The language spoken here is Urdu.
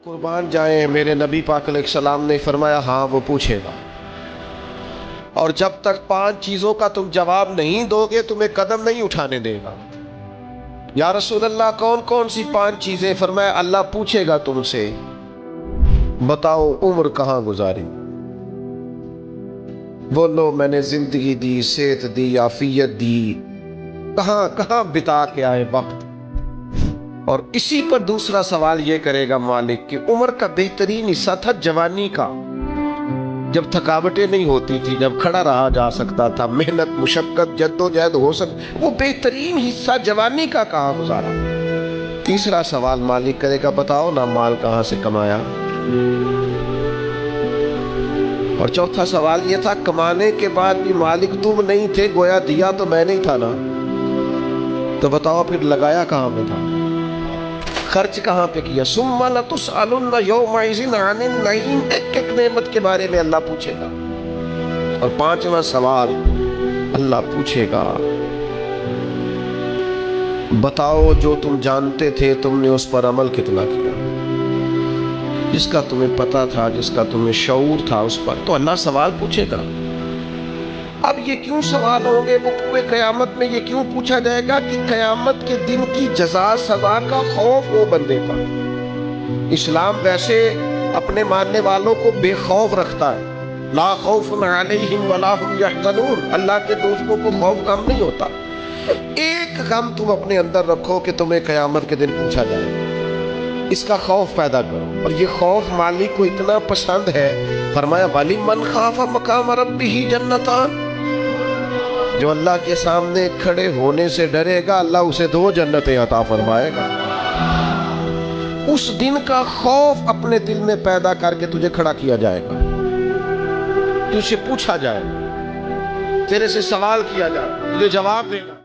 قربان جائیں میرے نبی پاک علیہ السلام نے فرمایا ہاں وہ پوچھے گا، اور جب تک 5 چیزوں کا تم جواب نہیں دو گے تمہیں قدم نہیں اٹھانے دے گا۔ یا رسول اللہ کون کون سی 5 چیزیں؟ فرمایا اللہ پوچھے گا تم سے، بتاؤ عمر کہاں گزاری؟ بولو میں نے زندگی دی، صحت دی، عافیت دی، کہاں کہاں بتا کے آئے وقت؟ اور اسی پر دوسرا سوال یہ کرے گا مالک کہ عمر کا بہترین حصہ تھا جوانی کا، جب تھکاوٹیں نہیں ہوتی تھی، جب کھڑا رہا جا سکتا تھا، محنت مشقت جدوجہد ہو وہ بہترین حصہ جوانی کا کہاں گزارا؟ تیسرا سوال مالک کرے گا بتاؤ نا مال کہاں سے کمایا؟ اور چوتھا سوال یہ تھا کمانے کے بعد بھی مالک تم نہیں تھے، گویا دیا تو میں نہیں تھا نا، تو بتاؤ پھر لگایا کہاں پہ تھا، خرچ کہاں پہ کیا؟ ثم لتسألن یومئذ عن النعیم، ایک ایک نعمت کے بارے میں اللہ پوچھے گا۔ اور 5واں سوال اللہ پوچھے گا بتاؤ جو تم جانتے تھے تم نے اس پر عمل کتنا کیا؟ جس کا تمہیں پتا تھا، جس کا تمہیں شعور تھا اس پر تو اللہ سوال پوچھے گا۔ اب یہ کیوں سوال ہوں گے وقوع قیامت میں؟ یہ کیوں پوچھا جائے گا کہ قیامت کے دن کی جزا سزا کا خوف ہو بندے پر۔ اسلام ویسے اپنے ماننے والوں کو بے خوف رکھتا ہے، لا خوف علیہم ولا هم یحزنون، اللہ کے دوستوں کو خوف غم نہیں ہوتا۔ ایک غم تم اپنے اندر رکھو کہ تمہیں قیامت کے دن پوچھا جائے، اس کا خوف پیدا کرو، اور یہ خوف مالک کو اتنا پسند ہے، فرمایا وَلِمَنْ خَافَ مَقَامَ رَبِّهِ جَنَّتَانِ، جو اللہ کے سامنے کھڑے ہونے سے ڈرے گا اللہ اسے 2 جنتیں عطا فرمائے گا۔ اس دن کا خوف اپنے دل میں پیدا کر کے تجھے کھڑا کیا جائے گا، تجھ سے پوچھا جائے گا، تیرے سے سوال کیا جائے گا، تجھے جواب دے گا۔